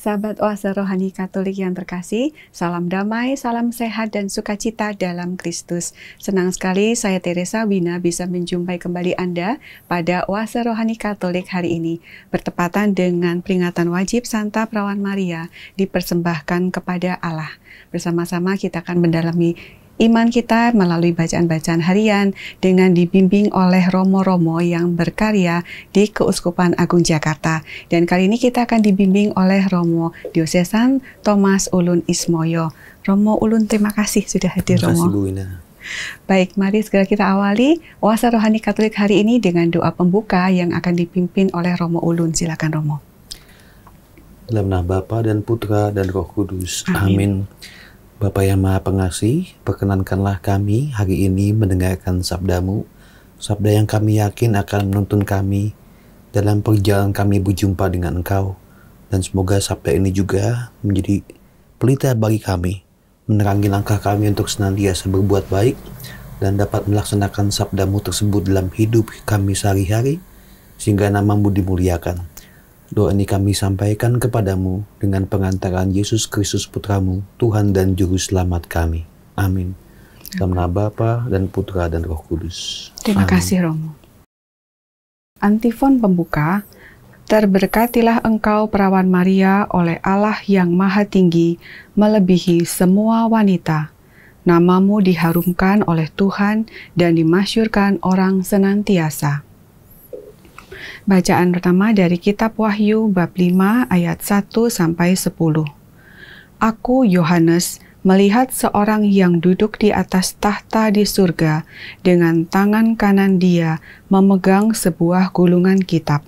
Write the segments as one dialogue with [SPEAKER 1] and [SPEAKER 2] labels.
[SPEAKER 1] Sahabat Oase Rohani Katolik yang terkasih, salam damai, salam sehat dan sukacita dalam Kristus. Senang sekali saya Teresa Wina bisa menjumpai kembali Anda pada Oase Rohani Katolik hari ini, bertepatan dengan peringatan wajib Santa Perawan Maria dipersembahkan kepada Allah. Bersama-sama kita akan mendalami iman kita melalui bacaan-bacaan harian dengan dibimbing oleh Romo-Romo yang berkarya di Keuskupan Agung Jakarta. Dan kali ini kita akan dibimbing oleh Romo Diosesan Thomas Ulun Ismoyo. Romo Ulun, terima kasih sudah hadir, Romo.
[SPEAKER 2] Terima kasih, Bu Wina.
[SPEAKER 1] Baik, mari segera kita awali Oase Rohani Katolik hari ini dengan doa pembuka yang akan dipimpin oleh Romo Ulun. Silakan, Romo.
[SPEAKER 2] Dalam nama Bapa dan Putra dan Roh Kudus.
[SPEAKER 1] Amin.
[SPEAKER 2] Bapa yang Maha Pengasih, perkenankanlah kami hari ini mendengarkan sabda-Mu, sabda yang kami yakin akan menuntun kami dalam perjalanan kami berjumpa dengan Engkau, dan semoga sabda ini juga menjadi pelita bagi kami, menerangi langkah kami untuk senantiasa berbuat baik, dan dapat melaksanakan sabda-Mu tersebut dalam hidup kami sehari-hari, sehingga nama-Mu dimuliakan. Doa ini kami sampaikan kepadamu dengan pengantaran Yesus Kristus Putramu, Tuhan dan Juru Selamat kami. Amin. Dalam nama Bapa dan Putra dan Roh Kudus.
[SPEAKER 1] Terima kasih, Romo. Antifon pembuka, terberkatilah engkau perawan Maria oleh Allah yang Maha Tinggi, melebihi semua wanita. Namamu diharumkan oleh Tuhan dan dimasyurkan orang senantiasa. Bacaan pertama dari kitab Wahyu bab 5 ayat 1-10. Aku, Yohanes, melihat seorang yang duduk di atas tahta di surga, dengan tangan kanan dia memegang sebuah gulungan kitab.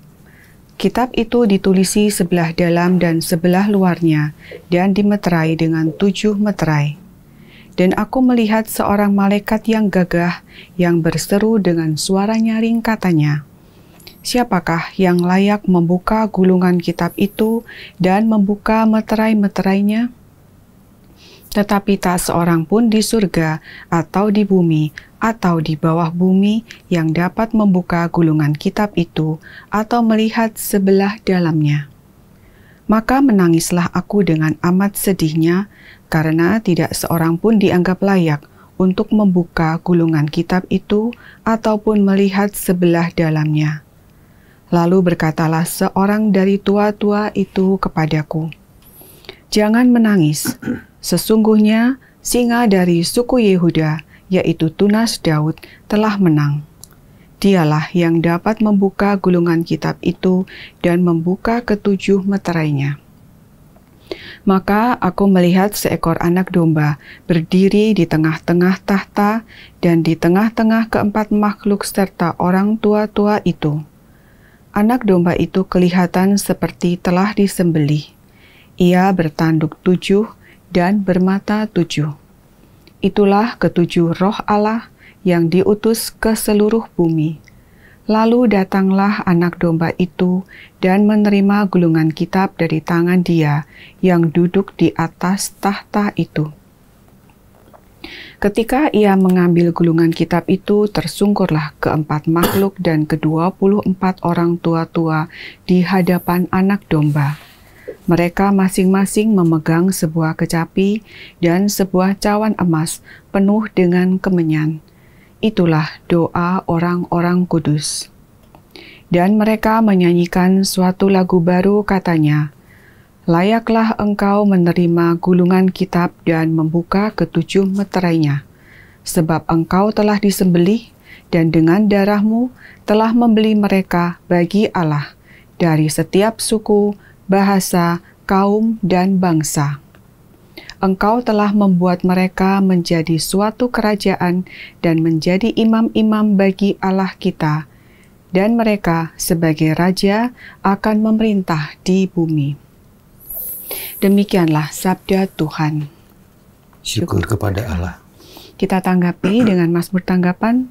[SPEAKER 1] Kitab itu ditulisi sebelah dalam dan sebelah luarnya, dan dimeterai dengan 7 meterai. Dan aku melihat seorang malaikat yang gagah, yang berseru dengan suara nyaring katanya, "Siapakah yang layak membuka gulungan kitab itu dan membuka meterai-meterainya?" Tetapi tak seorang pun di surga atau di bumi atau di bawah bumi yang dapat membuka gulungan kitab itu atau melihat sebelah dalamnya. Maka menangislah aku dengan amat sedihnya, karena tidak seorang pun dianggap layak untuk membuka gulungan kitab itu ataupun melihat sebelah dalamnya. Lalu berkatalah seorang dari tua-tua itu kepadaku, "Jangan menangis. Sesungguhnya singa dari suku Yehuda, yaitu tunas Daud, telah menang. Dialah yang dapat membuka gulungan kitab itu dan membuka ke-7 meterainya." Maka aku melihat seekor anak domba berdiri di tengah-tengah tahta dan di tengah-tengah keempat makhluk serta orang tua-tua itu. Anak domba itu kelihatan seperti telah disembelih. Ia bertanduk 7 dan bermata 7. Itulah ke-7 roh Allah yang diutus ke seluruh bumi. Lalu datanglah anak domba itu dan menerima gulungan kitab dari tangan dia yang duduk di atas tahta itu. Ketika ia mengambil gulungan kitab itu, tersungkurlah keempat makhluk dan ke-24 orang tua-tua di hadapan anak domba. Mereka masing-masing memegang sebuah kecapi dan sebuah cawan emas penuh dengan kemenyan. Itulah doa orang-orang kudus. Dan mereka menyanyikan suatu lagu baru, katanya, "Layaklah engkau menerima gulungan kitab dan membuka ke-7 meterainya, sebab engkau telah disembelih dan dengan darahmu telah membeli mereka bagi Allah dari setiap suku, bahasa, kaum, dan bangsa. Engkau telah membuat mereka menjadi suatu kerajaan dan menjadi imam-imam bagi Allah kita, dan mereka sebagai raja akan memerintah di bumi." Demikianlah sabda Tuhan.
[SPEAKER 2] Syukur kepada Allah.
[SPEAKER 1] Kita tanggapi dengan Mazmur tanggapan,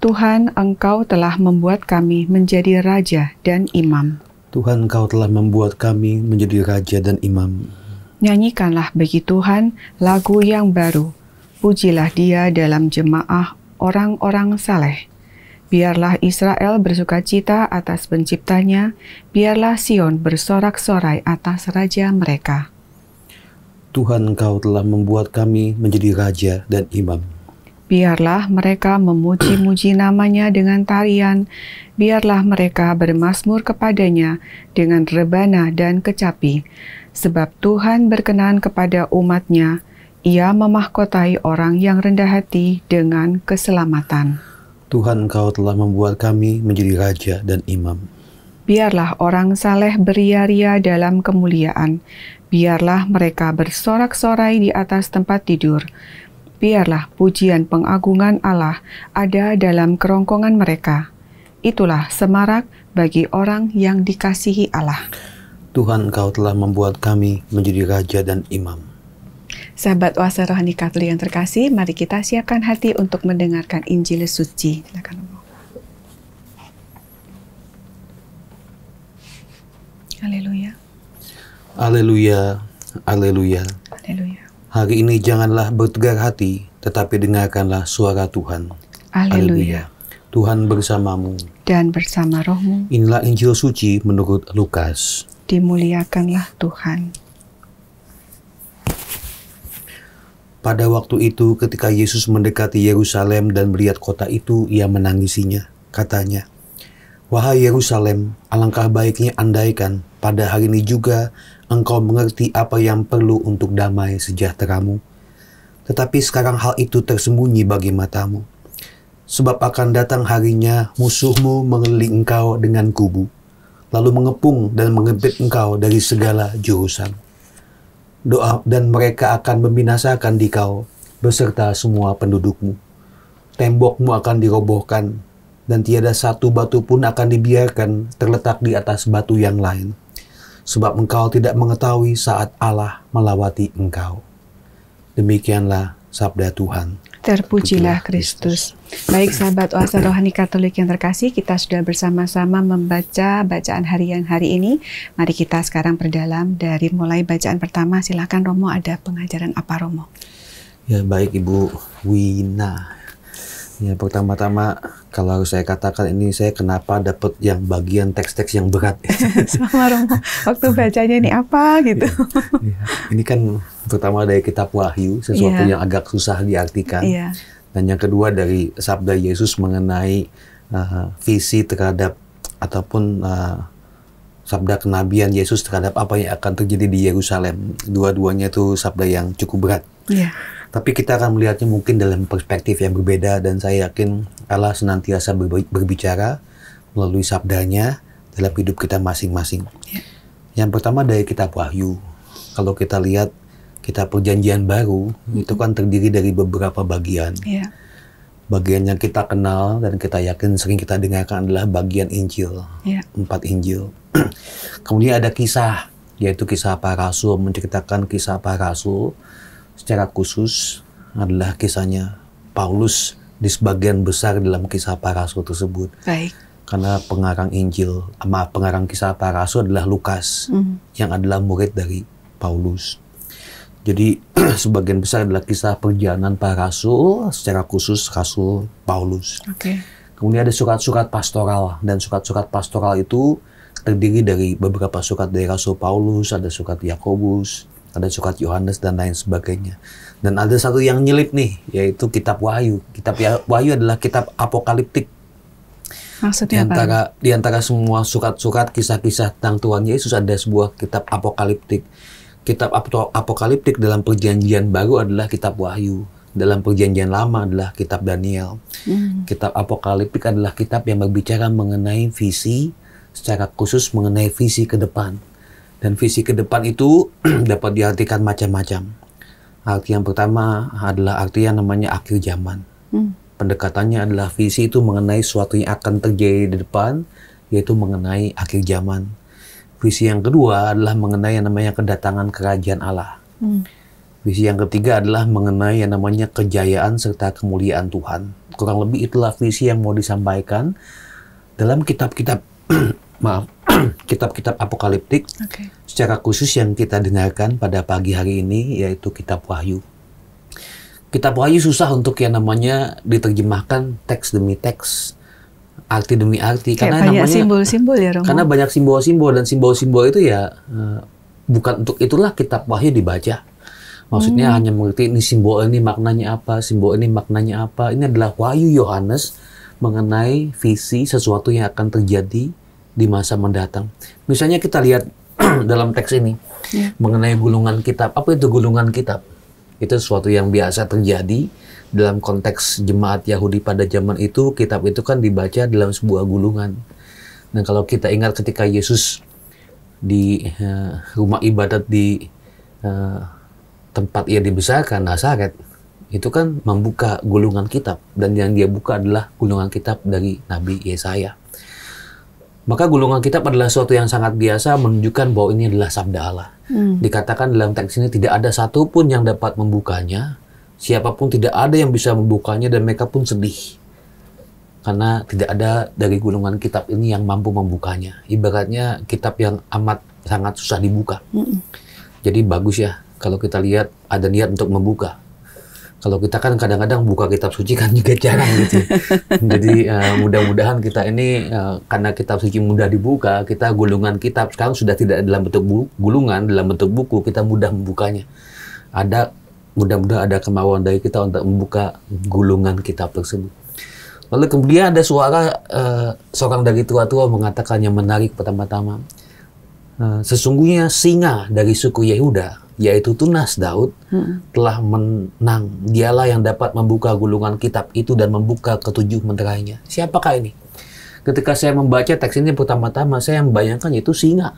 [SPEAKER 1] "Tuhan, Engkau telah membuat kami menjadi raja dan imam."
[SPEAKER 2] Tuhan, Engkau telah membuat kami menjadi raja dan imam.
[SPEAKER 1] Nyanyikanlah bagi Tuhan lagu yang baru. Pujilah Dia dalam jemaah orang-orang saleh. Biarlah Israel bersukacita atas penciptanya, biarlah Sion bersorak-sorai atas raja mereka.
[SPEAKER 2] Tuhan, Engkau telah membuat kami menjadi raja dan imam.
[SPEAKER 1] Biarlah mereka memuji-muji namanya dengan tarian, biarlah mereka bermazmur kepadanya dengan rebana dan kecapi. Sebab Tuhan berkenan kepada umat-Nya, Ia memahkotai orang yang rendah hati dengan keselamatan.
[SPEAKER 2] Tuhan, Engkau telah membuat kami menjadi raja dan imam.
[SPEAKER 1] Biarlah orang saleh beria-ria dalam kemuliaan. Biarlah mereka bersorak-sorai di atas tempat tidur. Biarlah pujian pengagungan Allah ada dalam kerongkongan mereka. Itulah semarak bagi orang yang dikasihi Allah.
[SPEAKER 2] Tuhan, Engkau telah membuat kami menjadi raja dan imam.
[SPEAKER 1] Sahabat Oase Rohani Katolik yang terkasih, mari kita siapkan hati untuk mendengarkan Injil suci. Silakan. Haleluya.
[SPEAKER 2] Haleluya, haleluya.
[SPEAKER 1] Haleluya.
[SPEAKER 2] Hari ini janganlah bertegar hati, tetapi dengarkanlah suara Tuhan.
[SPEAKER 1] Haleluya.
[SPEAKER 2] Tuhan bersamamu.
[SPEAKER 1] Dan bersama rohmu.
[SPEAKER 2] Inilah Injil suci menurut Lukas.
[SPEAKER 1] Dimuliakanlah Tuhan.
[SPEAKER 2] Pada waktu itu ketika Yesus mendekati Yerusalem dan melihat kota itu, ia menangisinya. Katanya, "Wahai Yerusalem, alangkah baiknya andaikan pada hari ini juga engkau mengerti apa yang perlu untuk damai sejahteramu. Tetapi sekarang hal itu tersembunyi bagi matamu. Sebab akan datang harinya musuhmu mengelilingi engkau dengan kubu, lalu mengepung dan mengempit engkau dari segala jurusan. Dan mereka akan membinasakan dikau beserta semua pendudukmu. Tembokmu akan dirobohkan, dan tiada satu batu pun akan dibiarkan terletak di atas batu yang lain. Sebab engkau tidak mengetahui saat Allah melawati engkau." Demikianlah sabda Tuhan.
[SPEAKER 1] Terpujilah Kristus. Baik sahabat Oase Rohani Katolik yang terkasih, kita sudah bersama-sama membaca bacaan harian hari ini. Mari kita sekarang perdalam dari mulai bacaan pertama. Silakan Romo, ada pengajaran apa Romo?
[SPEAKER 2] Ya baik Ibu Wina. Ya pertama-tama kalau saya katakan ini, saya kenapa dapat yang bagian teks-teks yang berat.
[SPEAKER 1] Sama Romo, waktu bacanya ini apa gitu.
[SPEAKER 2] Ya. Ini kan pertama dari kitab Wahyu, sesuatu yang agak susah diartikan. Dan yang kedua dari sabda Yesus mengenai visi terhadap ataupun sabda kenabian Yesus terhadap apa yang akan terjadi di Yerusalem. Dua-duanya itu sabda yang cukup berat. Tapi kita akan melihatnya mungkin dalam perspektif yang berbeda, dan saya yakin Allah senantiasa berbicara melalui sabdanya dalam hidup kita masing-masing. Yang pertama dari kitab Wahyu. Kalau kita lihat kitab Perjanjian Baru, itu kan terdiri dari beberapa bagian. Bagian yang kita kenal dan kita yakin sering kita dengarkan adalah bagian Injil, 4 Injil. Kemudian ada kisah, yaitu kisah para rasul, menceritakan kisah para rasul. Secara khusus adalah kisahnya Paulus di sebagian besar dalam kisah para rasul tersebut. Karena pengarang Injil, pengarang kisah para rasul adalah Lukas, yang adalah murid dari Paulus. Jadi sebagian besar adalah kisah perjalanan para rasul, secara khusus rasul Paulus. Kemudian ada surat-surat pastoral, dan surat-surat pastoral itu terdiri dari beberapa surat dari rasul Paulus, ada surat Yakobus, ada surat Yohanes dan lain sebagainya. Dan ada satu yang nyelip nih, yaitu kitab Wahyu. Kitab Wahyu adalah kitab apokaliptik.
[SPEAKER 1] Maksudnya apa?
[SPEAKER 2] Di antara semua surat-surat kisah-kisah tentang Tuhan Yesus ada sebuah kitab apokaliptik. Kitab apokaliptik dalam Perjanjian Baru adalah kitab Wahyu. Dalam Perjanjian Lama adalah kitab Daniel. Kitab apokaliptik adalah kitab yang berbicara mengenai visi, secara khusus mengenai visi ke depan. Dan visi ke depan itu dapat diartikan macam-macam. Arti yang pertama adalah arti yang namanya akhir zaman. Pendekatannya adalah visi itu mengenai sesuatu yang akan terjadi di depan, yaitu mengenai akhir zaman. Visi yang kedua adalah mengenai yang namanya kedatangan kerajaan Allah. Visi yang ketiga adalah mengenai yang namanya kejayaan serta kemuliaan Tuhan. Kurang lebih itulah visi yang mau disampaikan dalam kitab-kitab kitab-kitab apokaliptik. Secara khusus yang kita dengarkan pada pagi hari ini yaitu kitab Wahyu. Kitab Wahyu susah untuk yang namanya diterjemahkan teks demi teks. arti demi arti.
[SPEAKER 1] Kayak
[SPEAKER 2] karena
[SPEAKER 1] banyak
[SPEAKER 2] namanya
[SPEAKER 1] simbol-simbol ya, Romo.
[SPEAKER 2] Karena banyak simbol-simbol, dan simbol-simbol itu ya bukan untuk itulah kitab Wahyu dibaca. Maksudnya hanya mengerti ini simbol ini maknanya apa, simbol ini maknanya apa. Ini adalah Wahyu Yohanes mengenai visi sesuatu yang akan terjadi di masa mendatang. Misalnya kita lihat dalam teks ini mengenai gulungan kitab. Apa itu gulungan kitab? Itu sesuatu yang biasa terjadi dalam konteks jemaat Yahudi pada zaman itu. Kitab itu kan dibaca dalam sebuah gulungan. Nah, kalau kita ingat ketika Yesus di rumah ibadat di tempat ia dibesarkan, Nazaret, itu kan membuka gulungan kitab, dan yang dia buka adalah gulungan kitab dari Nabi Yesaya. Maka gulungan kitab adalah sesuatu yang sangat biasa, menunjukkan bahwa ini adalah sabda Allah. Dikatakan dalam teks ini tidak ada satupun yang dapat membukanya, siapapun tidak ada yang bisa membukanya, dan mereka pun sedih. Karena tidak ada dari gulungan kitab ini yang mampu membukanya. Ibaratnya kitab yang amat sangat susah dibuka. Jadi bagus ya kalau kita lihat ada niat untuk membuka. Kalau kita kan kadang-kadang buka kitab suci kan juga jarang gitu. Jadi mudah-mudahan kita ini karena kitab suci mudah dibuka, kita gulungan kitab sekarang sudah tidak dalam bentuk gulungan, dalam bentuk buku, kita mudah membukanya. Mudah-mudahan ada kemauan dari kita untuk membuka gulungan kitab tersebut. Lalu kemudian ada suara seorang dari tua-tua mengatakan yang menarik pertama-tama. Sesungguhnya singa dari suku Yehuda, yaitu tunas Daud, telah menang. Dialah yang dapat membuka gulungan kitab itu dan membuka ketujuh menterainya. Siapakah ini? Ketika saya membaca teks ini pertama-tama, saya membayangkan itu singa.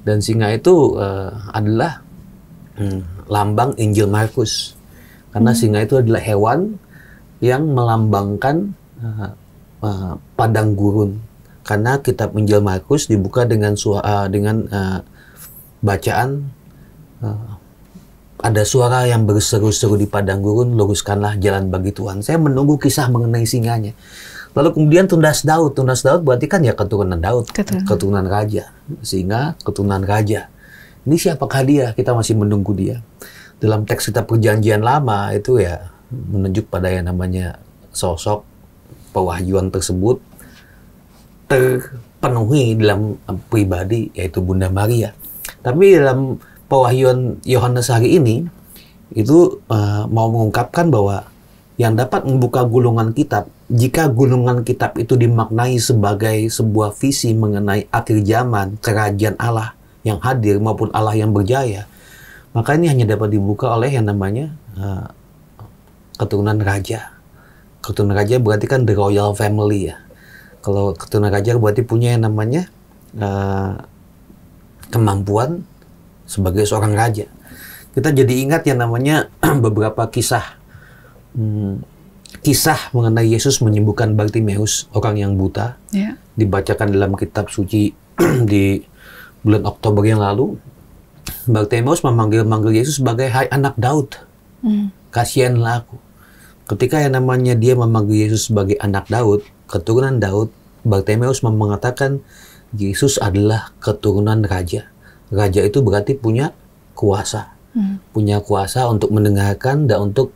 [SPEAKER 2] Dan singa itu adalah lambang Injil Markus. Karena singa itu adalah hewan yang melambangkan padang gurun. Karena kitab Injil Markus dibuka dengan bacaan ada suara yang berseru-seru di padang gurun, luruskanlah jalan bagi Tuhan. Saya menunggu kisah mengenai singanya. Lalu kemudian tunas Daud. Tunas Daud berarti kan ya keturunan Daud, keturunan raja. Singa, keturunan raja. Ini siapakah dia? Kita masih menunggu dia. Dalam teks kitab Perjanjian Lama itu ya menunjuk pada yang namanya sosok pewahyuan tersebut terpenuhi dalam pribadi, yaitu Bunda Maria. Tapi dalam pewahyuan Yohanes hari ini itu mau mengungkapkan bahwa yang dapat membuka gulungan kitab, jika gulungan kitab itu dimaknai sebagai sebuah visi mengenai akhir zaman, kerajaan Allah yang hadir maupun Allah yang berjaya, maka ini hanya dapat dibuka oleh yang namanya keturunan raja. Keturunan raja berarti kan the royal family ya. Kalau keturunan raja berarti punya yang namanya kemampuan sebagai seorang raja. Kita jadi ingat yang namanya beberapa kisah mengenai Yesus menyembuhkan Bartimeus, orang yang buta. Dibacakan dalam kitab suci di bulan Oktober yang lalu. Bartimeus memanggil Yesus sebagai hai anak Daud. Kasihanlah aku. Ketika yang namanya dia memanggil Yesus sebagai anak Daud, keturunan Daud, Bartimeus mengatakan Yesus adalah keturunan raja. Raja itu berarti punya kuasa. Punya kuasa untuk mendengarkan dan untuk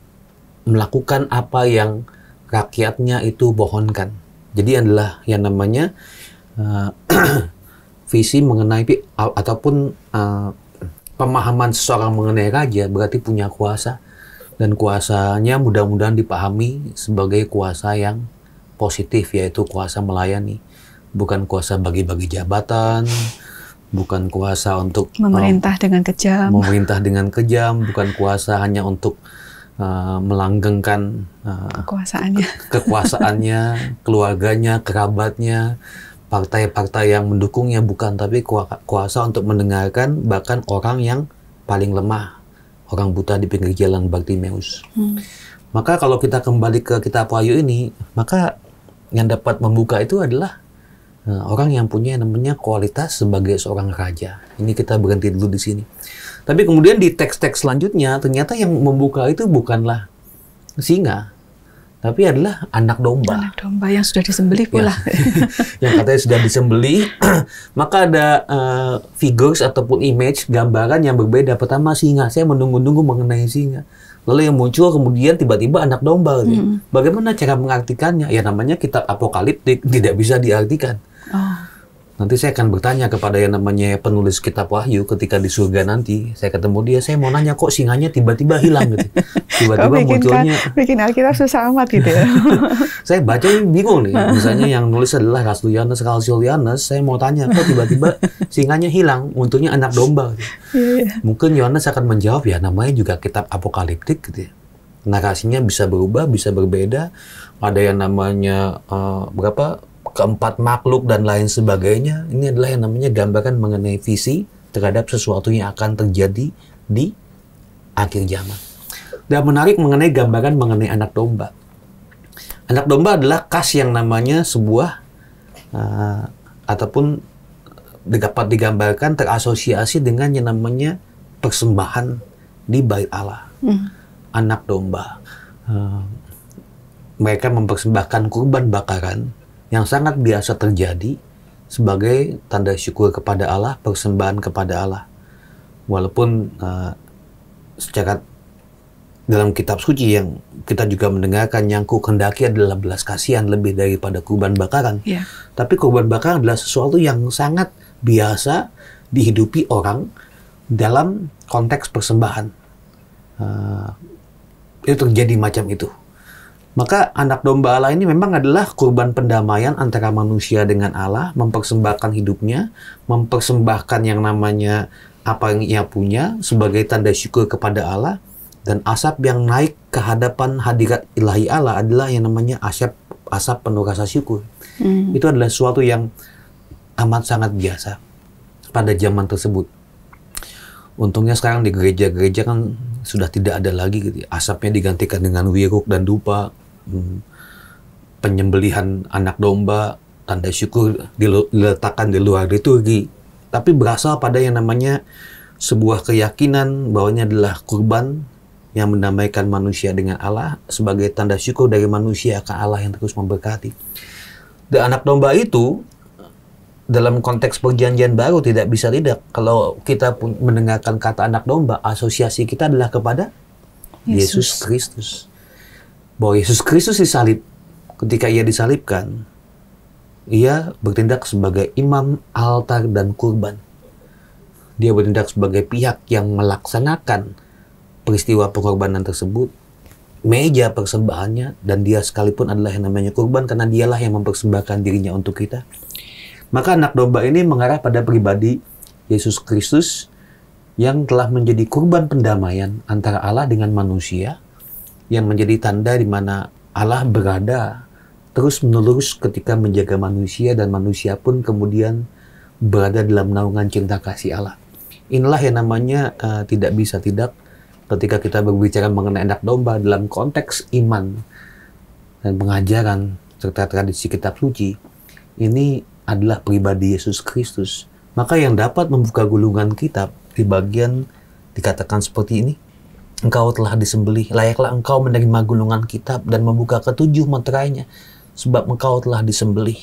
[SPEAKER 2] melakukan apa yang rakyatnya itu mohonkan. Jadi adalah yang namanya visi mengenai ataupun pemahaman seseorang mengenai raja berarti punya kuasa. Dan kuasanya mudah-mudahan dipahami sebagai kuasa yang positif, yaitu kuasa melayani. Bukan kuasa bagi-bagi jabatan, bukan kuasa untuk
[SPEAKER 1] memerintah dengan kejam.
[SPEAKER 2] Memerintah dengan kejam, bukan kuasa hanya untuk melanggengkan kekuasaannya, keluarganya, kerabatnya, partai-partai yang mendukungnya, bukan, tapi kuasa untuk mendengarkan bahkan orang yang paling lemah, orang buta di pinggir jalan Bartimeus. Maka kalau kita kembali ke kitab Wahyu ini, maka yang dapat membuka itu adalah orang yang punya namanya kualitas sebagai seorang raja. Ini kita berhenti dulu di sini. Tapi kemudian di teks-teks selanjutnya, ternyata yang membuka itu bukanlah singa, tapi adalah anak domba.
[SPEAKER 1] Anak domba yang sudah disembelih pula.
[SPEAKER 2] Yang katanya sudah disembelih. Maka ada figures ataupun image, gambaran yang berbeda. Pertama singa, saya menunggu-nunggu mengenai singa. lalu yang muncul kemudian tiba-tiba anak domba. Gitu. Bagaimana cara mengartikannya? Ya namanya kitab apokaliptik, tidak bisa diartikan. Nanti saya akan bertanya kepada yang namanya penulis kitab Wahyu ketika di surga nanti. Saya ketemu dia, saya mau nanya kok singanya tiba-tiba hilang gitu. Tiba-tiba munculnya.
[SPEAKER 1] Bikin Alkitab susah amat gitu ya.
[SPEAKER 2] Saya baca bingung nih. Misalnya yang nulis adalah Rasul Yohanes. Saya mau tanya kok tiba-tiba singanya hilang, munculnya anak domba. Gitu. Mungkin Yohanes akan menjawab ya namanya juga kitab apokaliptik gitu ya. Narasinya bisa berubah, bisa berbeda. Ada yang namanya keempat makhluk dan lain sebagainya. Ini adalah yang namanya gambaran mengenai visi terhadap sesuatu yang akan terjadi di akhir zaman. Dan menarik mengenai gambaran mengenai anak domba. Anak domba adalah kas yang namanya sebuah ataupun dapat digambarkan terasosiasi dengan yang namanya persembahan di bait Allah. Anak domba. Mereka mempersembahkan kurban bakaran yang sangat biasa terjadi sebagai tanda syukur kepada Allah, persembahan kepada Allah. Walaupun secara dalam kitab suci yang kita juga mendengarkan yang ku kendaki adalah belas kasihan lebih daripada kurban bakaran. Tapi kurban bakaran adalah sesuatu yang sangat biasa dihidupi orang dalam konteks persembahan. Itu terjadi macam itu. Maka anak domba Allah ini memang adalah kurban pendamaian antara manusia dengan Allah, mempersembahkan hidupnya, mempersembahkan yang namanya apa yang ia punya sebagai tanda syukur kepada Allah, dan asap yang naik ke hadapan hadirat ilahi Allah adalah yang namanya asap penuh rasa syukur. Itu adalah sesuatu yang amat sangat biasa pada zaman tersebut. Untungnya sekarang di gereja-gereja kan sudah tidak ada lagi gitu. Asapnya digantikan dengan wiruk dan dupa. Penyembelihan anak domba, tanda syukur diletakkan di luar liturgi, tapi berasal pada yang namanya sebuah keyakinan bahwa ini adalah kurban yang mendamaikan manusia dengan Allah sebagai tanda syukur dari manusia ke Allah yang terus memberkati. Dan anak domba itu dalam konteks perjanjian baru tidak bisa tidak. Kalau kita pun mendengarkan kata anak domba, asosiasi kita adalah kepada Yesus Kristus. Bahwa Yesus Kristus disalib, ketika ia disalibkan, ia bertindak sebagai imam altar dan kurban. Dia bertindak sebagai pihak yang melaksanakan peristiwa pengorbanan tersebut, meja persembahannya, dan dia sekalipun adalah yang namanya kurban karena dialah yang mempersembahkan dirinya untuk kita. Maka anak domba ini mengarah pada pribadi Yesus Kristus yang telah menjadi kurban pendamaian antara Allah dengan manusia, yang menjadi tanda di mana Allah berada terus-menerus ketika menjaga manusia dan manusia pun kemudian berada dalam naungan cinta kasih Allah. Inilah yang namanya tidak bisa tidak ketika kita berbicara mengenai anak domba dalam konteks iman dan pengajaran serta tradisi kitab suci. Ini adalah pribadi Yesus Kristus. Maka yang dapat membuka gulungan kitab di bagian dikatakan seperti ini. Engkau telah disembelih, layaklah engkau menerima gulungan kitab dan membuka ketujuh meterainya, sebab engkau telah disembelih,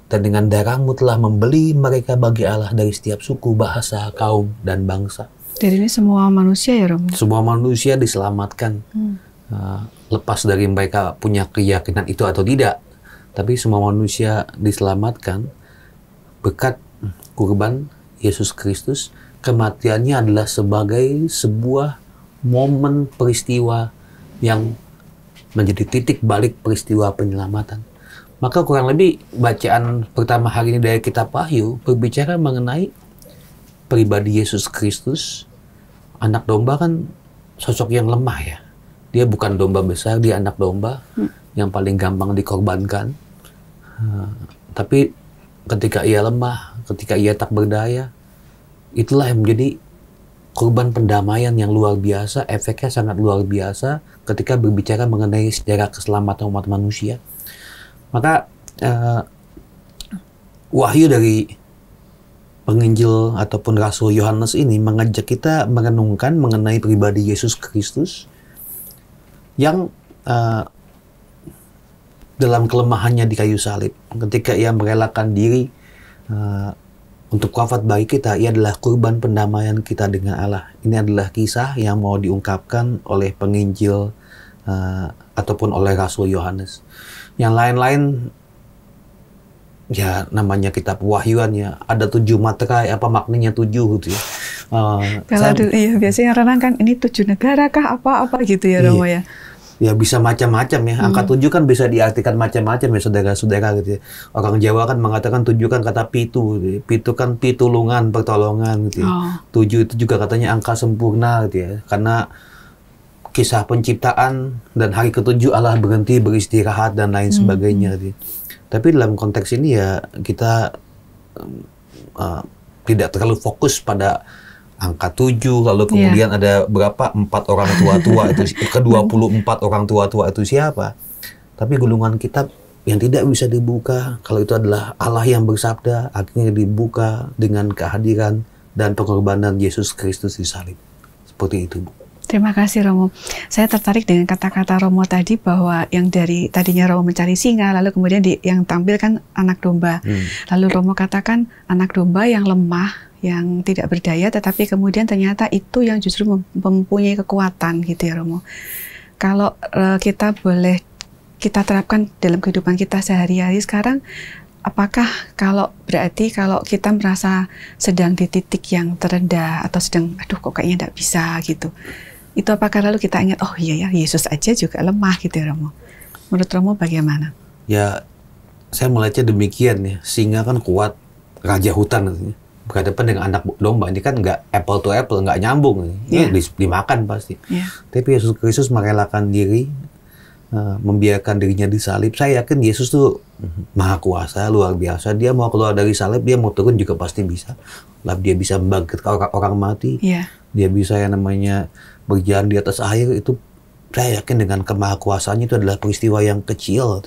[SPEAKER 2] dan dengan darahmu telah membeli mereka bagi Allah dari setiap suku, bahasa, kaum, dan bangsa.
[SPEAKER 1] Jadi ini semua manusia ya, Romo?
[SPEAKER 2] Semua manusia diselamatkan. Lepas dari mereka punya keyakinan itu atau tidak, tapi semua manusia diselamatkan berkat kurban Yesus Kristus. Kematiannya adalah sebagai sebuah momen peristiwa yang menjadi titik balik peristiwa penyelamatan. Maka kurang lebih bacaan pertama hari ini dari kitab Wahyu berbicara mengenai pribadi Yesus Kristus. Anak domba kan sosok yang lemah ya. Dia bukan domba besar, dia anak domba yang paling gampang dikorbankan. Tapi ketika ia lemah, ketika ia tak berdaya, itulah yang menjadi kurban pendamaian yang luar biasa, efeknya sangat luar biasa ketika berbicara mengenai sejarah keselamatan umat manusia. Maka wahyu dari penginjil ataupun Rasul Yohanes ini mengajak kita merenungkan mengenai pribadi Yesus Kristus yang dalam kelemahannya di kayu salib, ketika ia merelakan diri untuk wafat bagi kita, ia adalah kurban pendamaian kita dengan Allah. Ini adalah kisah yang mau diungkapkan oleh penginjil ataupun oleh Rasul Yohanes. Yang lain-lain, ya namanya kitab Wahyuan ya, ada 7 materai, apa maknanya 7 gitu ya.
[SPEAKER 1] Kalau iya, biasanya orang kan ini 7 negara kah apa-apa gitu ya Romo ya.
[SPEAKER 2] Ya bisa macam-macam ya. Angka 7 kan bisa diartikan macam-macam ya saudara-saudara gitu ya. Orang Jawa kan mengatakan 7 kan kata pitu gitu ya. Pitu kan pitulungan, pertolongan gitu ya. 7 itu juga katanya angka sempurna gitu ya. Karena kisah penciptaan dan hari ke-7 Allah berhenti beristirahat dan lain sebagainya gitu ya. Tapi dalam konteks ini ya kita tidak terlalu fokus pada angka 7, lalu kemudian ada berapa 4 orang tua-tua itu, ke-24 orang tua-tua itu siapa? Tapi gulungan kitab yang tidak bisa dibuka, kalau itu adalah Allah yang bersabda, akhirnya dibuka dengan kehadiran dan pengorbanan Yesus Kristus di salib. Seperti itu, Bu.
[SPEAKER 1] Terima kasih Romo. Saya tertarik dengan kata-kata Romo tadi bahwa yang dari tadinya Romo mencari singa, lalu kemudian yang tampil kan anak domba. Lalu Romo katakan anak domba yang lemah, yang tidak berdaya, tetapi kemudian ternyata itu yang justru mempunyai kekuatan gitu ya Romo. Kalau kita boleh kita terapkan dalam kehidupan kita sehari-hari sekarang, apakah berarti kalau kita merasa sedang di titik yang terendah atau sedang aduh kok kayaknya tidak bisa gitu, itu apakah lalu kita ingat oh iya ya Yesus aja juga lemah gitu ya Romo? Menurut Romo bagaimana?
[SPEAKER 2] Ya saya melihatnya demikian ya, singa kan kuat, raja hutan katanya. Berhadapan dengan anak domba ini kan nggak apple to apple, nggak nyambung, dimakan pasti. Tapi Yesus Kristus merelakan diri, membiarkan dirinya disalib. Saya yakin Yesus tuh maha kuasa, luar biasa. Dia mau keluar dari salib, dia mau turun juga pasti bisa. Dia bisa membangkitkan orang mati, dia bisa yang namanya berjalan di atas air. Itu saya yakin dengan kemahakuasaannya itu adalah peristiwa yang kecil.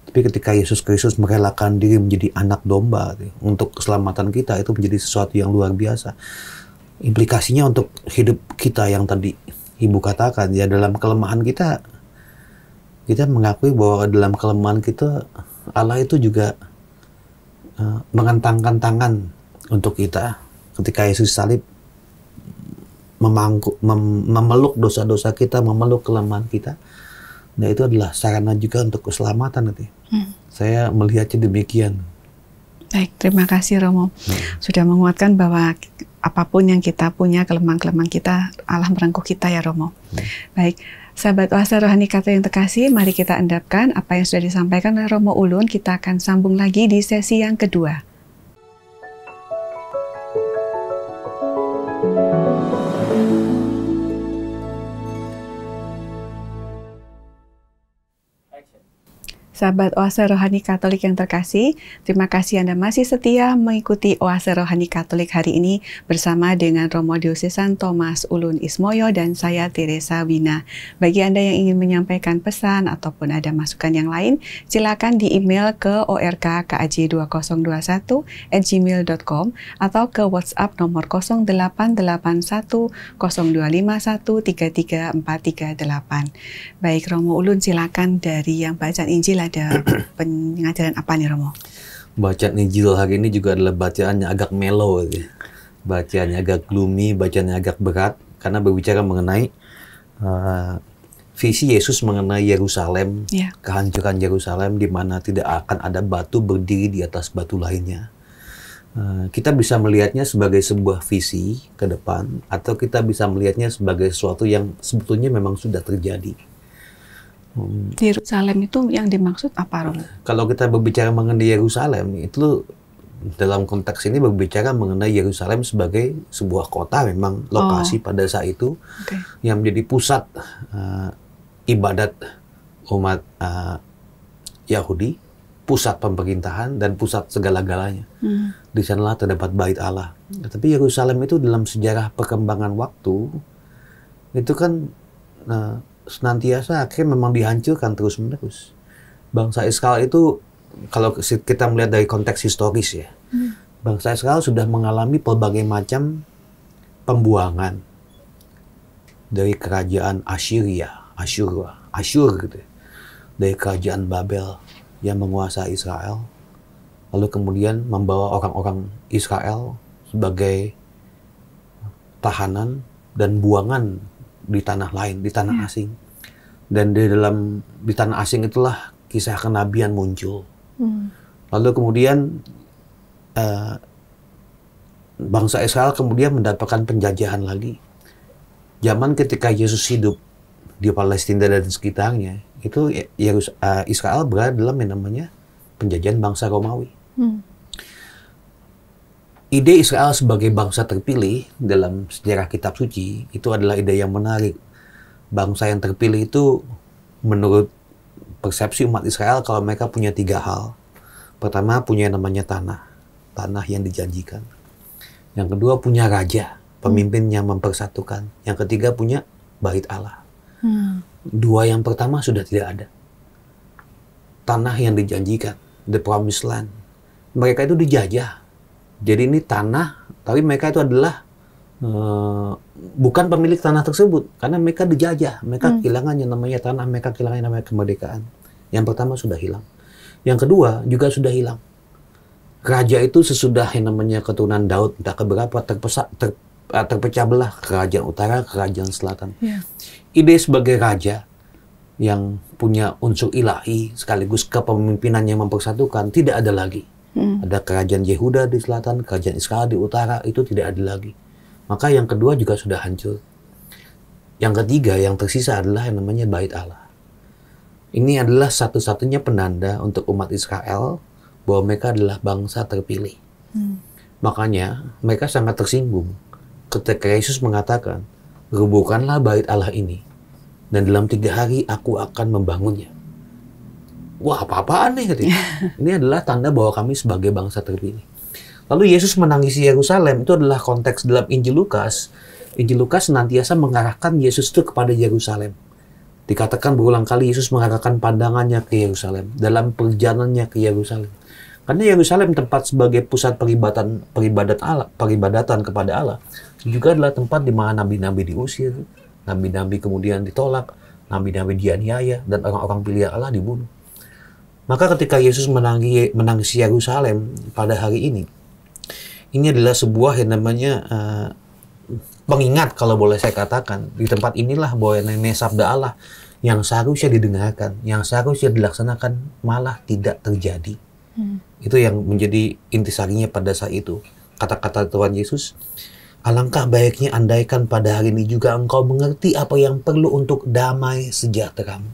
[SPEAKER 2] Tapi ketika Yesus Kristus merelakan diri menjadi anak domba untuk keselamatan kita, itu menjadi sesuatu yang luar biasa. Implikasinya untuk hidup kita yang tadi Ibu katakan, ya dalam kelemahan kita mengakui bahwa dalam kelemahan kita Allah itu juga mengentangkan tangan untuk kita. Ketika Yesus salib, memeluk dosa-dosa kita, memeluk kelemahan kita. Nah itu adalah sarana juga untuk keselamatan nanti. Saya melihatnya demikian.
[SPEAKER 1] Baik, terima kasih Romo. Sudah menguatkan bahwa apapun yang kita punya, kelemahan-kelemahan kita, Allah merengkuh kita ya Romo. Baik, sahabat Oase Rohani Katolik yang terkasih, mari kita endapkan apa yang sudah disampaikan oleh Romo Ulun. Kita akan sambung lagi di sesi yang kedua. Sahabat Oase Rohani Katolik yang terkasih, terima kasih Anda masih setia mengikuti Oase Rohani Katolik hari ini bersama dengan Romo Diosesan Thomas Ulun Ismoyo dan saya Teresa Wina. Bagi Anda yang ingin menyampaikan pesan ataupun ada masukan yang lain, silakan di email ke orkaj2021@gmail.com atau ke WhatsApp nomor 08810251334338. Baik Romo Ulun, silakan dari yang bacaan Injil ada pengajaran apa nih Romo?
[SPEAKER 2] Bacaan Injil hari ini juga adalah bacaannya agak mellow, bacaannya agak gloomy, bacaannya agak berat karena berbicara mengenai visi Yesus mengenai Yerusalem, kehancuran Yerusalem di mana tidak akan ada batu berdiri di atas batu lainnya. Kita bisa melihatnya sebagai sebuah visi ke depan atau kita bisa melihatnya sebagai sesuatu yang sebetulnya memang sudah terjadi.
[SPEAKER 1] Yerusalem itu yang dimaksud apa, Romo?
[SPEAKER 2] Kalau kita berbicara mengenai Yerusalem, itu dalam konteks ini berbicara mengenai Yerusalem sebagai sebuah kota, memang lokasi pada saat itu yang menjadi pusat ibadat umat Yahudi, pusat pemerintahan dan pusat segala-galanya. Di sanalah terdapat bait Allah. Tapi Yerusalem itu dalam sejarah perkembangan waktu itu kan senantiasa akhirnya memang dihancurkan terus-menerus. Bangsa Israel itu, kalau kita melihat dari konteks historis ya, bangsa Israel sudah mengalami berbagai macam pembuangan dari kerajaan Asyur gitu, dari kerajaan Babel yang menguasai Israel. lalu kemudian membawa orang-orang Israel sebagai tahanan dan buangan di tanah lain, di tanah asing. Dan di tanah asing itulah kisah kenabian muncul. Lalu kemudian bangsa Israel kemudian mendapatkan penjajahan lagi. Zaman ketika Yesus hidup di Palestina dan sekitarnya, itu Israel berada dalam yang namanya penjajahan bangsa Romawi. Ide Israel sebagai bangsa terpilih dalam sejarah kitab suci itu adalah ide yang menarik. Bangsa yang terpilih itu menurut persepsi umat Israel kalau mereka punya 3 hal. Pertama, punya yang namanya tanah yang dijanjikan. Yang kedua, punya raja, pemimpin yang mempersatukan. Yang ketiga, punya bait Allah. 2 yang pertama sudah tidak ada. Tanah yang dijanjikan, the promised land. Mereka itu dijajah. Jadi ini tanah, tapi mereka itu adalah bukan pemilik tanah tersebut, karena mereka dijajah, mereka kehilangan yang namanya tanah, mereka kehilangan yang namanya kemerdekaan. Yang pertama sudah hilang. Yang kedua juga sudah hilang. Raja itu sesudah yang namanya keturunan Daud, entah keberapa terpecah belah, kerajaan utara, kerajaan selatan. Ide sebagai raja yang punya unsur ilahi sekaligus kepemimpinan yang mempersatukan tidak ada lagi. Ada kerajaan Yehuda di selatan, kerajaan Israel di utara, itu tidak ada lagi. Maka yang kedua juga sudah hancur. Yang ketiga, yang tersisa adalah yang namanya bait Allah. Ini adalah satu-satunya penanda untuk umat Israel bahwa mereka adalah bangsa terpilih. Makanya mereka sangat tersinggung ketika Yesus mengatakan, "Rubuhkanlah bait Allah ini, dan dalam 3 hari aku akan membangunnya." Wah, apa-apaan nih katanya. Ini adalah tanda bahwa kami sebagai bangsa terpilih. Lalu Yesus menangisi Yerusalem, itu adalah konteks dalam Injil Lukas. Injil Lukas senantiasa mengarahkan Yesus itu kepada Yerusalem. Dikatakan berulang kali Yesus mengarahkan pandangannya ke Yerusalem dalam perjalanannya ke Yerusalem. Karena Yerusalem tempat sebagai pusat peribadatan kepada Allah, juga adalah tempat di mana nabi-nabi diusir, nabi-nabi kemudian ditolak, nabi-nabi dianiaya, dan orang-orang pilihan Allah dibunuh. Maka ketika Yesus menangisi Yerusalem pada hari ini adalah sebuah yang namanya pengingat, kalau boleh saya katakan. Di tempat inilah bahwa yang sabda Allah yang seharusnya didengarkan, yang seharusnya dilaksanakan malah tidak terjadi. Itu yang menjadi intisarinya pada saat itu. Kata-kata Tuhan Yesus, "Alangkah baiknya andaikan pada hari ini juga engkau mengerti apa yang perlu untuk damai sejahteramu.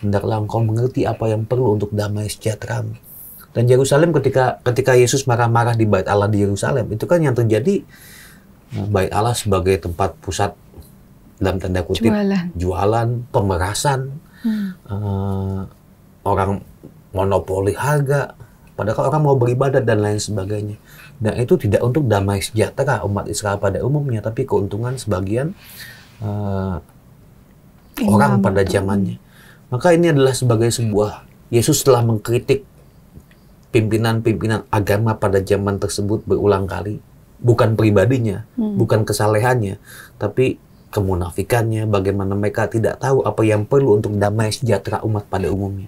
[SPEAKER 2] Hendaklah engkau mengerti apa yang perlu untuk damai sejahteramu." Dan Yerusalem ketika Yesus marah-marah di bait Allah di Yerusalem, itu kan yang terjadi bait Allah sebagai tempat pusat dalam tanda kutip jualan pemerasan, orang monopoli harga, padahal orang mau beribadat dan lain sebagainya. Dan itu tidak untuk damai sejahtera umat Israel pada umumnya, tapi keuntungan sebagian orang pada zamannya. Maka ini adalah sebagai sebuah, Yesus telah mengkritik pimpinan-pimpinan agama pada zaman tersebut berulang kali. Bukan pribadinya, bukan kesalehannya, tapi kemunafikannya, bagaimana mereka tidak tahu apa yang perlu untuk damai sejahtera umat pada umumnya.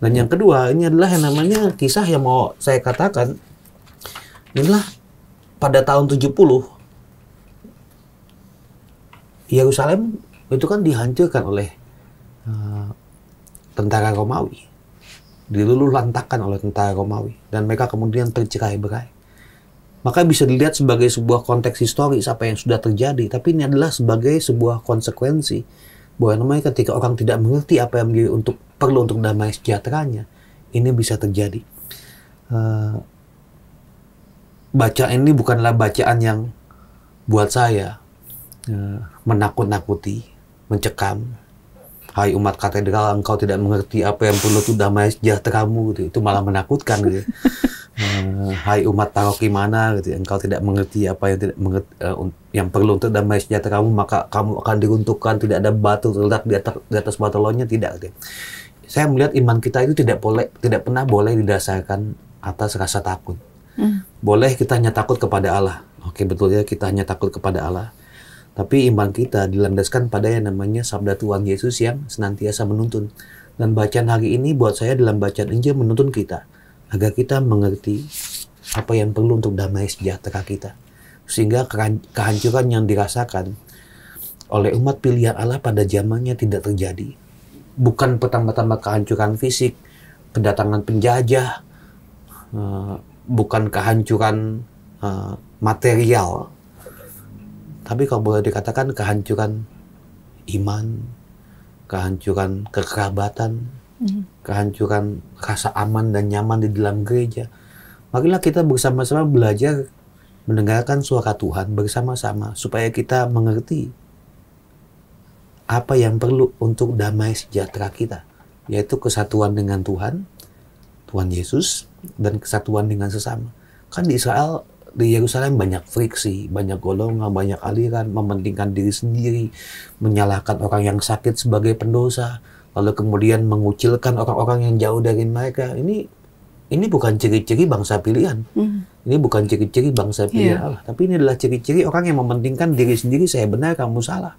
[SPEAKER 2] Dan yang kedua, ini adalah yang namanya kisah yang mau saya katakan, inilah pada tahun 70, Yerusalem itu kan dihancurkan oleh tentara Romawi, diluluh lantakkan oleh tentara Romawi, dan mereka kemudian tercerai-berai. Maka bisa dilihat sebagai sebuah konteks historis apa yang sudah terjadi, tapi ini adalah sebagai sebuah konsekuensi bahwa namanya ketika orang tidak mengerti apa yang perlu untuk damai sejahteranya, ini bisa terjadi. Bacaan ini bukanlah bacaan yang buat saya menakut-nakuti, mencekam. "Hai umat katedral, engkau tidak mengerti apa yang perlu untuk damai sejahteramu," gitu. Itu malah menakutkan gitu. "Hai umat paroki mana, gitu, engkau tidak mengerti apa yang yang perlu untuk damai sejahteramu, maka kamu akan diruntuhkan, tidak ada batu terletak di atas batu lainnya," tidak. Gitu. Saya melihat iman kita itu tidak pernah boleh didasarkan atas rasa takut. Boleh kita hanya takut kepada Allah. Oke, betul ya, kita hanya takut kepada Allah. Tapi iman kita dilandaskan pada yang namanya sabda Tuhan Yesus yang senantiasa menuntun. Dan bacaan hari ini buat saya dalam bacaan Injil menuntun kita agar kita mengerti apa yang perlu untuk damai sejahtera kita. Sehingga kehancuran yang dirasakan oleh umat pilihan Allah pada zamannya tidak terjadi. Bukan pertama-tama kehancuran fisik, kedatangan penjajah, bukan kehancuran material, tapi kalau boleh dikatakan kehancuran iman, kehancuran kekerabatan, kehancuran rasa aman dan nyaman di dalam gereja. Marilah kita bersama-sama belajar mendengarkan suara Tuhan bersama-sama supaya kita mengerti apa yang perlu untuk damai sejahtera kita, yaitu kesatuan dengan Tuhan Yesus, dan kesatuan dengan sesama. Kan di Israel, di Yerusalem banyak friksi, banyak golongan, banyak aliran, mementingkan diri sendiri, menyalahkan orang yang sakit sebagai pendosa, lalu kemudian mengucilkan orang-orang yang jauh dari mereka. Ini bukan ciri-ciri bangsa pilihan. Ini bukan ciri-ciri bangsa pilihan Allah, tapi ini adalah ciri-ciri orang yang mementingkan diri sendiri, saya benar, kamu salah.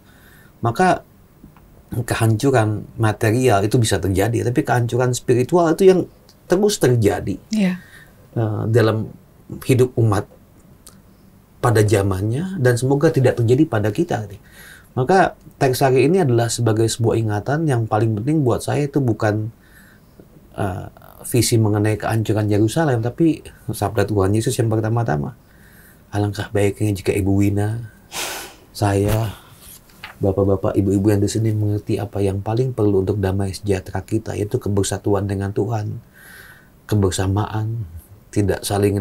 [SPEAKER 2] Maka kehancuran material itu bisa terjadi, tapi kehancuran spiritual itu yang terus terjadi dalam hidup umat pada zamannya, dan semoga tidak terjadi pada kita. Maka teks hari ini adalah sebagai sebuah ingatan yang paling penting buat saya, itu bukan visi mengenai kehancuran Yerusalem, tapi sabda Tuhan Yesus yang pertama-tama. Alangkah baiknya jika Ibu Wina, saya, Bapak-bapak, Ibu-ibu yang di sini mengerti apa yang paling perlu untuk damai sejahtera kita, yaitu kebersatuan dengan Tuhan, kebersamaan, tidak saling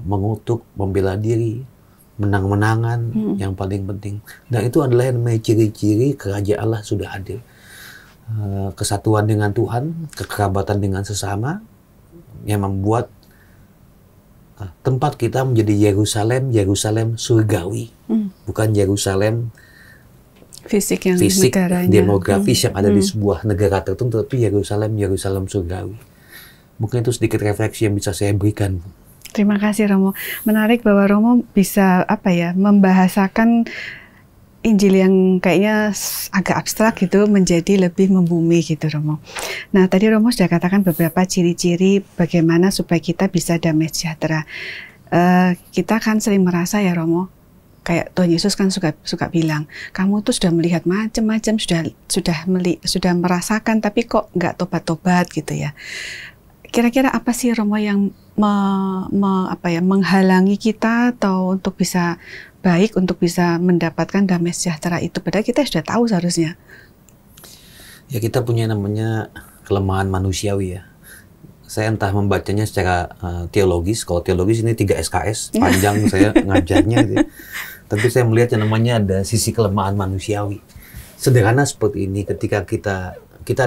[SPEAKER 2] mengutuk, membela diri, menang-menangan, yang paling penting. Dan itu adalah yang namanya ciri-ciri kerajaan Allah sudah hadir. Kesatuan dengan Tuhan, kekerabatan dengan sesama, yang membuat tempat kita menjadi Yerusalem surgawi, bukan Yerusalem fisik, demografis yang ada di sebuah negara tertentu, tapi Yerusalem surgawi. Mungkin itu sedikit refleksi yang bisa saya berikan.
[SPEAKER 1] Terima kasih Romo. Menarik bahwa Romo bisa membahasakan Injil yang kayaknya agak abstrak gitu menjadi lebih membumi gitu Romo. Nah tadi Romo sudah katakan beberapa ciri-ciri bagaimana supaya kita bisa damai sejahtera. Kita kan sering merasa ya Romo, kayak Tuhan Yesus kan suka bilang, kamu tuh sudah melihat macam-macam, sudah merasakan, tapi kok nggak tobat-tobat gitu ya. Kira-kira apa sih Romo yang menghalangi kita atau untuk bisa baik, untuk bisa mendapatkan damai sejahtera itu? Padahal kita sudah tahu seharusnya.
[SPEAKER 2] Ya kita punya namanya kelemahan manusiawi ya. Saya entah membacanya secara teologis. Kalau teologis ini 3 SKS, panjang saya ngajarnya gitu. Tapi saya melihat yang namanya ada sisi kelemahan manusiawi. Sederhana seperti ini, ketika kita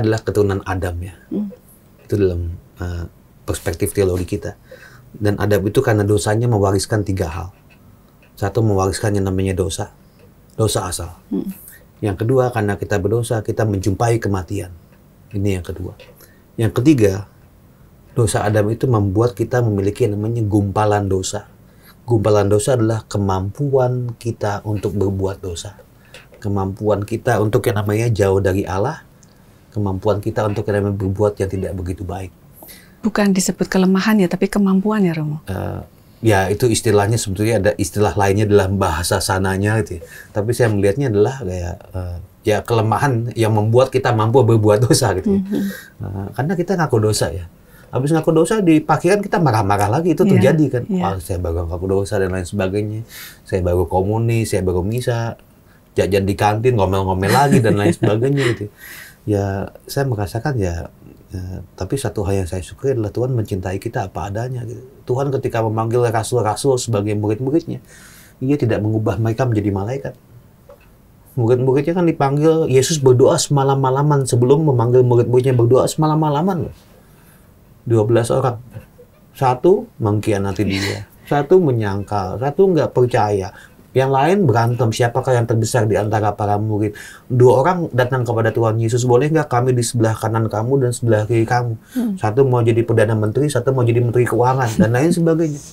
[SPEAKER 2] adalah keturunan Adam ya. Itu dalam perspektif teologi kita. Dan Adam itu karena dosanya mewariskan 3 hal. Satu, mewariskan yang namanya dosa asal. Yang kedua, karena kita berdosa, kita menjumpai kematian. Ini yang kedua. Yang ketiga, dosa Adam itu membuat kita memiliki yang namanya gumpalan dosa. Gumpalan dosa adalah kemampuan kita untuk berbuat dosa. Kemampuan kita untuk yang namanya jauh dari Allah. Kemampuan kita untuk yang namanya berbuat yang tidak begitu baik.
[SPEAKER 1] Bukan disebut kelemahan ya, tapi kemampuan ya Romo?
[SPEAKER 2] Ya itu istilahnya, sebetulnya ada istilah lainnya dalam bahasa sananya gitu ya. Tapi saya melihatnya adalah kayak ya kelemahan yang membuat kita mampu berbuat dosa gitu ya. Karena kita ngaku dosa ya. Habis ngaku dosa di parkiran kita marah-marah lagi, itu terjadi kan. Wah, saya baru ngaku dosa dan lain sebagainya. Saya baru komuni, saya baru misa, jajan di kantin, ngomel-ngomel lagi dan lain sebagainya gitu. Ya saya merasakan tapi satu hal yang saya syukuri adalah Tuhan mencintai kita apa adanya gitu. Tuhan ketika memanggil rasul-rasul sebagai murid-muridnya, Ia tidak mengubah mereka menjadi malaikat. Murid-muridnya kan dipanggil, Yesus berdoa semalam-malaman sebelum memanggil murid-muridnya, berdoa semalam-malaman loh. 12 orang. Satu mengkhianati dia, satu menyangkal, satu nggak percaya. Yang lain berantem, siapakah yang terbesar di antara para murid. 2 orang datang kepada Tuhan Yesus, boleh nggak kami di sebelah kanan kamu dan sebelah kiri kamu? Satu mau jadi Perdana Menteri, satu mau jadi Menteri Keuangan, dan lain sebagainya.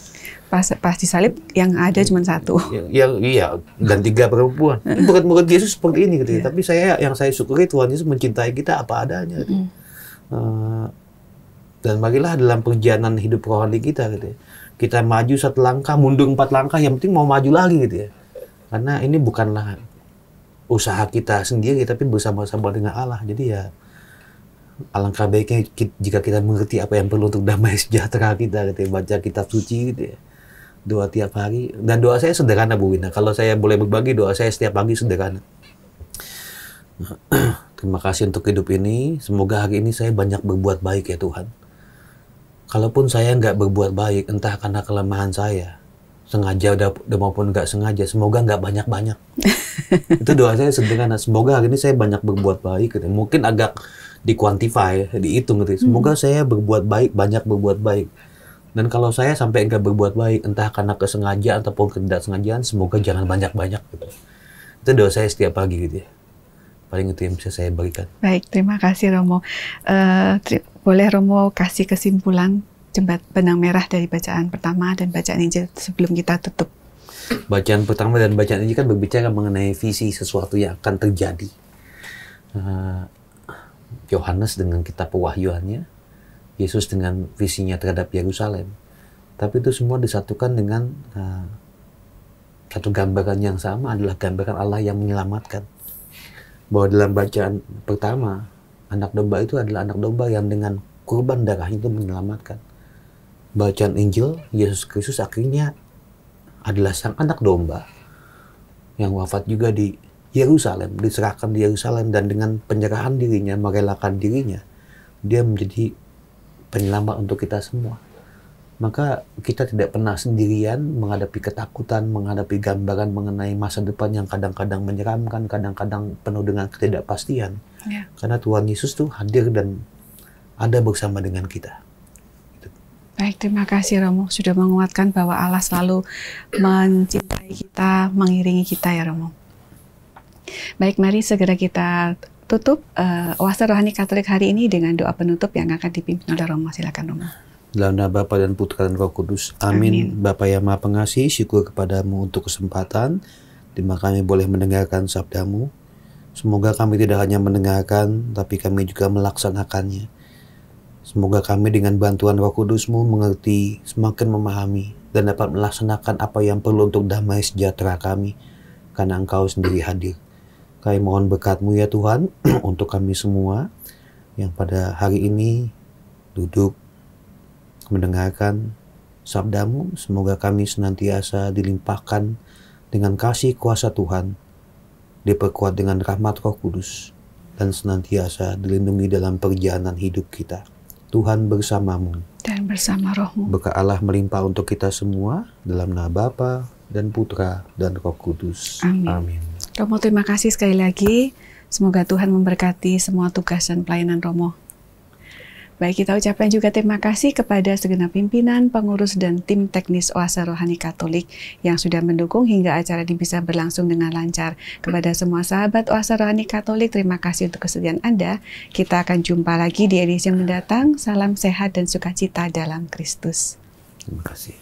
[SPEAKER 1] Pas disalib, yang ada cuma 1.
[SPEAKER 2] Iya, dan 3 perempuan. Murid-murid Yesus seperti ini gitu. Tapi yang saya syukuri Tuhan Yesus mencintai kita apa adanya. Gitu. Dan marilah dalam perjalanan hidup rohani kita gitu ya. Kita maju 1 langkah, mundur 4 langkah, yang penting mau maju lagi gitu ya. Karena ini bukanlah usaha kita sendiri, tapi bersama-sama dengan Allah. Jadi ya alangkah baiknya jika kita mengerti apa yang perlu untuk damai sejahtera kita gitu ya. Baca kitab suci gitu ya. Doa tiap hari. Dan doa saya sederhana, Bu Wina. Kalau saya boleh berbagi, doa saya setiap pagi sederhana. Terima kasih untuk hidup ini. Semoga hari ini saya banyak berbuat baik ya Tuhan. Kalaupun saya nggak berbuat baik, entah karena kelemahan saya, sengaja maupun nggak sengaja, semoga nggak banyak-banyak. Itu doa saya sederhana. Semoga hari ini saya banyak berbuat baik. Gitu. Mungkin agak dikuantify, dihitung gitu. Semoga saya berbuat baik, banyak berbuat baik. Dan kalau saya sampai nggak berbuat baik, entah karena kesengajaan ataupun ketidaksengajaan, semoga jangan banyak-banyak. Gitu. Itu doa saya setiap pagi gitu ya. Paling itu yang bisa saya berikan.
[SPEAKER 1] Baik, terima kasih Romo. Boleh Romo kasih kesimpulan benang merah dari bacaan pertama dan bacaan Injil sebelum kita tutup?
[SPEAKER 2] Bacaan pertama dan bacaan Injil kan berbicara mengenai visi sesuatu yang akan terjadi. Yohanes dengan kitab pewahyuannya, Yesus dengan visinya terhadap Yerusalem. Tapi itu semua disatukan dengan satu gambaran yang sama, adalah gambaran Allah yang menyelamatkan. Bahwa dalam bacaan pertama, anak domba itu adalah anak domba yang dengan kurban darahnya itu menyelamatkan. Bacaan Injil, Yesus Kristus akhirnya adalah sang anak domba yang wafat juga di Yerusalem, diserahkan di Yerusalem, dan dengan penyerahan dirinya, merelakan dirinya, dia menjadi penyelamat untuk kita semua. Maka kita tidak pernah sendirian menghadapi ketakutan, menghadapi gambaran mengenai masa depan yang kadang-kadang menyeramkan, kadang-kadang penuh dengan ketidakpastian. Ya. Karena Tuhan Yesus tuh hadir dan ada bersama dengan kita.
[SPEAKER 1] Baik, terima kasih Romo sudah menguatkan bahwa Allah selalu mencintai kita, mengiringi kita ya Romo. Baik, mari segera kita tutup Oase Rohani Katolik hari ini dengan doa penutup yang akan dipimpin oleh Romo. Silakan Romo.
[SPEAKER 2] Dalam nama Bapa dan Putra dan Roh Kudus. Amin. Bapa yang Maha Pengasih, syukur kepadamu untuk kesempatan di mana kami boleh mendengarkan sabdamu. Semoga kami tidak hanya mendengarkan, tapi kami juga melaksanakannya. Semoga kami dengan bantuan Roh Kudus-Mu mengerti, semakin memahami, dan dapat melaksanakan apa yang perlu untuk damai sejahtera kami, karena Engkau sendiri hadir. Kami mohon berkat-Mu ya Tuhan, untuk kami semua yang pada hari ini duduk mendengarkan sabdamu. Semoga kami senantiasa dilimpahkan dengan kasih kuasa Tuhan, diperkuat dengan rahmat Roh Kudus, dan senantiasa dilindungi dalam perjalanan hidup kita. Tuhan bersamamu
[SPEAKER 1] dan bersama rohmu.
[SPEAKER 2] Berkat Allah melimpah untuk kita semua, dalam nama Bapa dan Putra dan Roh Kudus. Amin.
[SPEAKER 1] Romo, terima kasih sekali lagi. Semoga Tuhan memberkati semua tugas dan pelayanan Romo. Baik, kita ucapkan juga terima kasih kepada segenap pimpinan, pengurus, dan tim teknis Oase Rohani Katolik yang sudah mendukung hingga acara ini bisa berlangsung dengan lancar. Kepada semua sahabat Oase Rohani Katolik, terima kasih untuk kesediaan Anda. Kita akan jumpa lagi di edisi yang mendatang. Salam sehat dan sukacita dalam Kristus.
[SPEAKER 2] Terima kasih.